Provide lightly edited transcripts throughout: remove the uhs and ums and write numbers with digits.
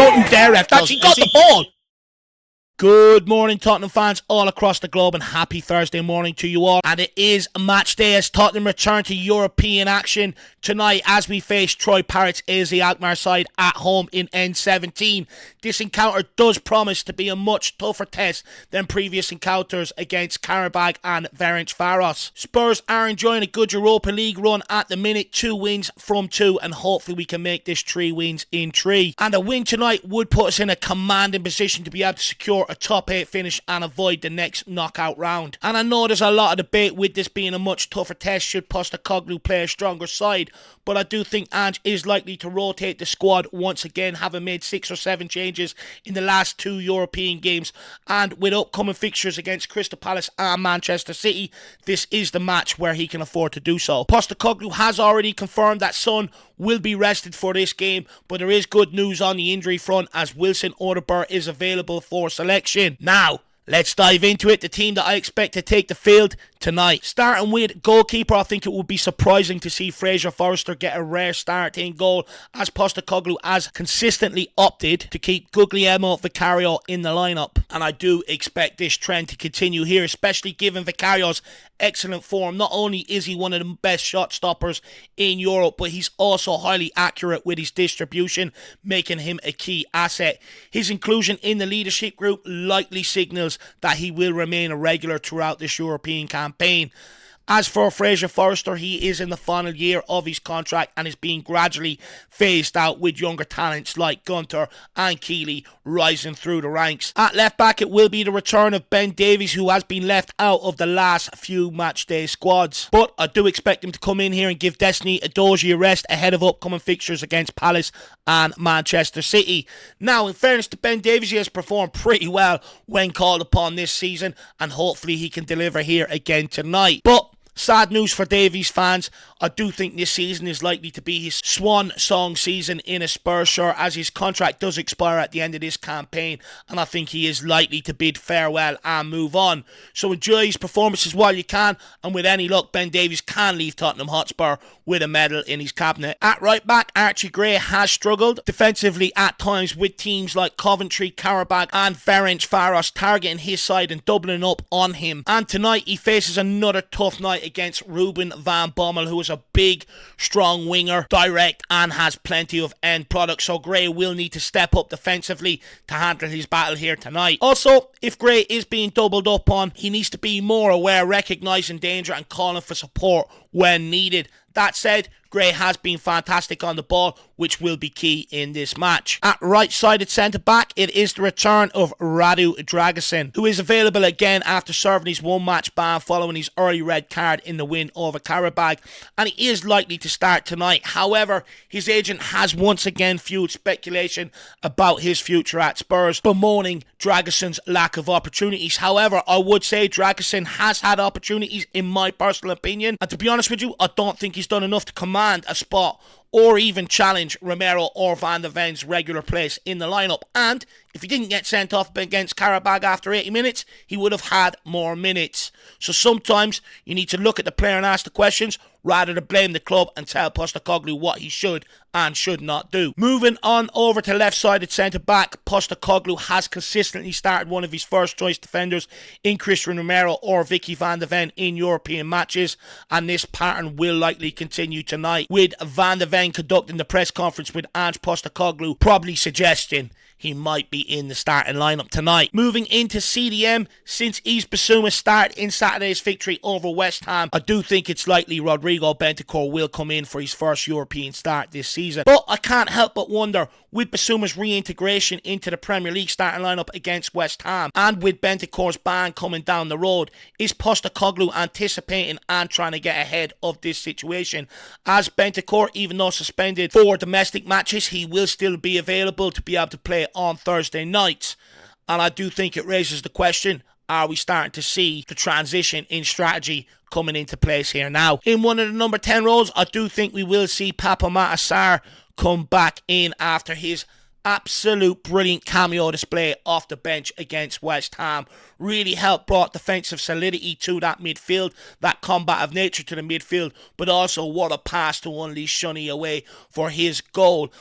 button there, ref. That's he got the ball. Good morning, Tottenham fans all across the globe, and happy Thursday morning to you all. And it is match day as Tottenham return to European action tonight as we face Troy Parrott's the ALKMAAR side at home in N17. This encounter does promise to be a much tougher test than previous encounters against Karabag and Ferencváros. Spurs are enjoying a good Europa League run at the minute, 2 wins from 2, and hopefully we can make this 3 wins in 3. And a win tonight would put us in a commanding position to be able to secure a top 8 finish and avoid the next knockout round. And I know there's a lot of debate with this being a much tougher test should Postecoglou play a stronger side, but I do think Ange is likely to rotate the squad once again, having made 6 or 7 changes in the last 2 European games. And with upcoming fixtures against Crystal Palace and Manchester City, this is the match where he can afford to do so. Postecoglou has already confirmed that Son will be rested for this game, but there is good news on the injury front as Wilson Odobert is available for selection. Now, let's dive into it. The team that I expect to take the field tonight. Starting with goalkeeper, I think it would be surprising to see Fraser Forrester get a rare start in goal, as Postecoglou has consistently opted to keep Guglielmo Vicario in the lineup. And I do expect this trend to continue here, especially given Vicario's excellent form. Not only is he one of the best shot stoppers in Europe, but he's also highly accurate with his distribution, making him a key asset. His inclusion in the leadership group likely signals that he will remain a regular throughout this European campaign. As for Fraser Forrester, he is in the final year of his contract and is being gradually phased out, with younger talents like Gunter and Keeley rising through the ranks. At left back, it will be the return of Ben Davies, who has been left out of the last few matchday squads. But I do expect him to come in here and give Destiny Udogie a rest ahead of upcoming fixtures against Palace and Manchester City. Now, in fairness to Ben Davies, he has performed pretty well when called upon this season, and hopefully he can deliver here again tonight. But sad news for Davies fans, I do think this season is likely to be his swan song season in a Spurs shirt, as his contract does expire at the end of this campaign, and I think he is likely to bid farewell and move on. So enjoy his performances while you can, and with any luck, Ben Davies can leave Tottenham Hotspur with a medal in his cabinet. At right back, Archie Gray has struggled defensively at times, with teams like Coventry, Karabag and Ferencváros targeting his side and doubling up on him. And tonight he faces another tough night against Ruben van Bommel, who is a big, strong winger, direct, and has plenty of end product. So Gray will need to step up defensively to handle his battle here tonight. Also, if Gray is being doubled up on, he needs to be more aware, recognising danger and calling for support when needed. That said, Gray has been fantastic on the ball, which will be key in this match. At right-sided centre-back, it is the return of Radu Dragusin, who is available again after serving his 1-match ban following his early red card in the win over Karabag, and he is likely to start tonight. However, his agent has once again fueled speculation about his future at Spurs, bemoaning Dragusin's lack of opportunities. However, I would say Dragusin has had opportunities, in my personal opinion, and to be honest with you, I don't think he's done enough to command a spot or even challenge Romero or Van de Ven's regular place in the lineup. And if he didn't get sent off against Karabag after 80 minutes, he would have had more minutes. So sometimes you need to look at the player and ask the questions rather than blame the club and tell Postecoglou what he should and should not do. Moving on over to left-sided centre-back, Postecoglou has consistently started one of his first-choice defenders in Christian Romero or Vicky Van de Ven in European matches, and this pattern will likely continue tonight, with Van de Ven conducting the press conference with Ange Postecoglou, probably suggesting he might be in the starting lineup tonight. Moving into CDM, since Yves Bissouma started in Saturday's victory over West Ham, I do think it's likely Rodrigo Bentancur will come in for his first European start this season. But I can't help but wonder, with Bissouma's reintegration into the Premier League starting lineup against West Ham, and with Bentancur's ban coming down the road, is Postecoglou anticipating and trying to get ahead of this situation? As Bentancur, even though suspended for domestic matches, he will still be available to be able to play on Thursday nights. And I do think it raises the question, are we starting to see the transition in strategy coming into place here now? In one of the number 10 roles, I do think we will see Papa Matar Sarr come back in after his absolute brilliant cameo display off the bench against West Ham. Really helped brought defensive solidity to that midfield, that combative nature to the midfield, but also what a pass to unleash Sonny away for his goal.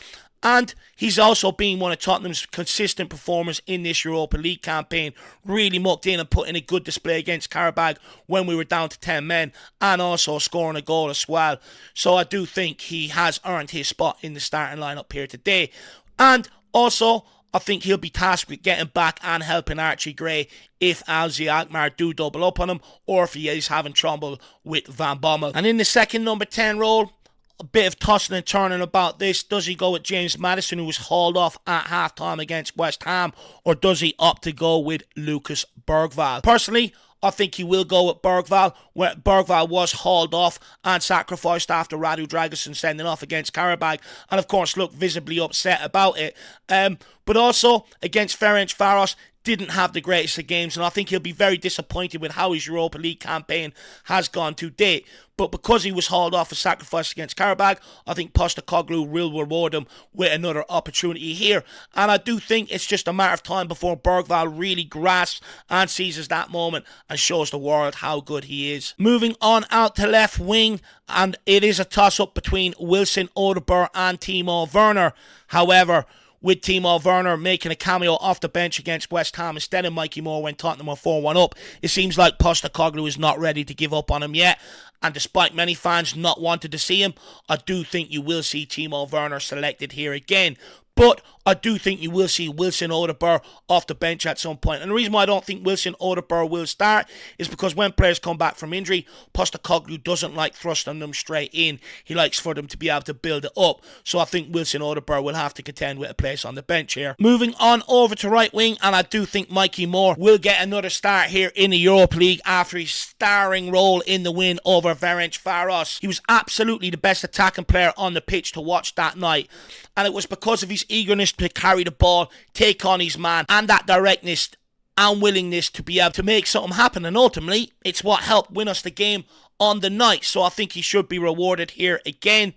And he's also been one of Tottenham's consistent performers in this Europa League campaign. Really mucked in and put in a good display against Qarabağ when we were down to 10 men, and also scoring a goal as well. So I do think he has earned his spot in the starting lineup here today. And also, I think he'll be tasked with getting back and helping Archie Gray if ALKMAAR do double up on him, or if he is having trouble with Van Bommel. And in the second number 10 role, a bit of tossing and turning about this. Does he go with James Maddison, who was hauled off at half-time against West Ham, or does he opt to go with Lucas Bergvall? Personally, I think he will go with Bergvall, where Bergvall was hauled off and sacrificed after Radu Dragusin sending off against Qarabağ, and of course looked visibly upset about it. But also, against Ferencvaros, didn't have the greatest of games, and I think he'll be very disappointed with how his Europa League campaign has gone to date. But because he was hauled off for sacrifice against Qarabağ, I think Postecoglou will reward him with another opportunity here. And I do think it's just a matter of time before Bergvall really grasps and seizes that moment and shows the world how good he is. Moving on out to left wing, and it is a toss-up between Wilson Odobert and Timo Werner. However, with Timo Werner making a cameo off the bench against West Ham instead of Mikey Moore when Tottenham were 4-1 up, it seems like Postecoglou is not ready to give up on him yet. And despite many fans not wanting to see him, I do think you will see Timo Werner selected here again. But I do think you will see Wilson Odobert off the bench at some point. And the reason why I don't think Wilson Odobert will start is because when players come back from injury, Postecoglou doesn't like thrusting them straight in. He likes for them to be able to build it up. So I think Wilson Odobert will have to contend with a place on the bench here. Moving on over to right wing, and I do think Mikey Moore will get another start here in the Europa League after his starring role in the win over Ferencvaros. He was absolutely the best attacking player on the pitch to watch that night. And it was because of his eagerness to carry the ball, take on his man, and that directness and willingness to be able to make something happen. And ultimately, it's what helped win us the game on the night. So I think he should be rewarded here again.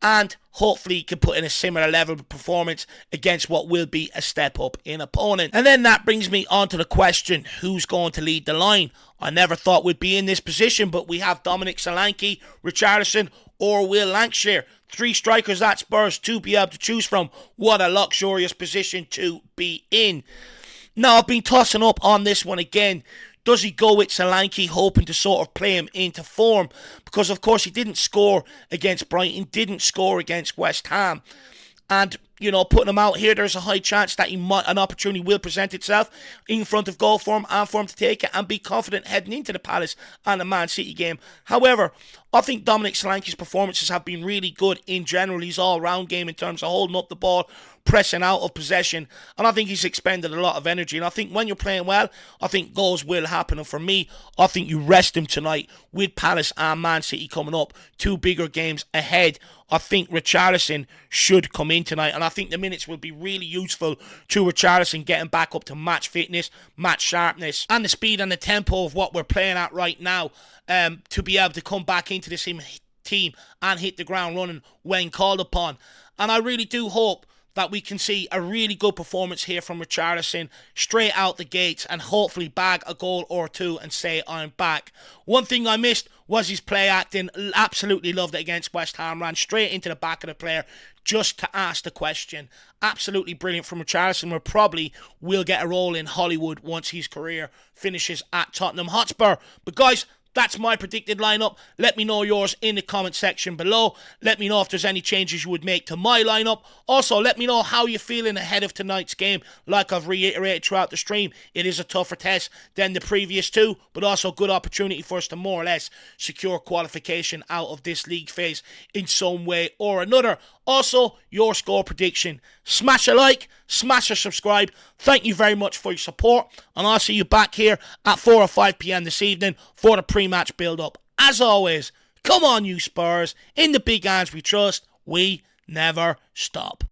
And hopefully he can put in a similar level of performance against what will be a step up in opponent. And then that brings me on to the question, who's going to lead the line? I never thought we'd be in this position, but we have Dominic Solanke, Richarlison, or Will Lancashire. 3 strikers at Spurs to be able to choose from. What a luxurious position to be in. Now, I've been tossing up on this one again. Does he go with Solanke, hoping to sort of play him into form? Because, of course, he didn't score against Brighton, didn't score against West Ham. And, you know, putting him out here, there's a high chance that an opportunity will present itself in front of goal for him and for him to take it and be confident heading into the Palace and the Man City game. However, I think Dominic Solanke's performances have been really good in general. His all-round game in terms of holding up the ball, pressing out of possession, and I think he's expended a lot of energy. And I think when you're playing well, I think goals will happen. And for me, I think you rest him tonight with Palace and Man City coming up, 2 bigger games ahead. I think Richarlison should come in tonight, and I think the minutes will be really useful to Richarlison getting back up to match fitness, match sharpness, and the speed and the tempo of what we're playing at right now, to be able to come back into this team and hit the ground running when called upon. And I really do hope that we can see a really good performance here from Richarlison straight out the gates and hopefully bag a goal or 2 and say I'm back. One thing I missed was his play acting. Absolutely loved it against West Ham. Ran straight into the back of the player just to ask the question. Absolutely brilliant from Richarlison. We probably will get a role in Hollywood once his career finishes at Tottenham Hotspur. But guys, that's my predicted lineup. Let me know yours in the comment section below. Let me know if there's any changes you would make to my lineup. Also, let me know how you're feeling ahead of tonight's game. Like I've reiterated throughout the stream, it is a tougher test than the previous 2, but also a good opportunity for us to more or less secure qualification out of this league phase in some way or another. Also, your score prediction. Smash a like, smash a subscribe. Thank you very much for your support, and I'll see you back here at 4 or 5 p.m. this evening for the pre-match build-up. As always, come on you Spurs, in the big hands we trust, we never stop.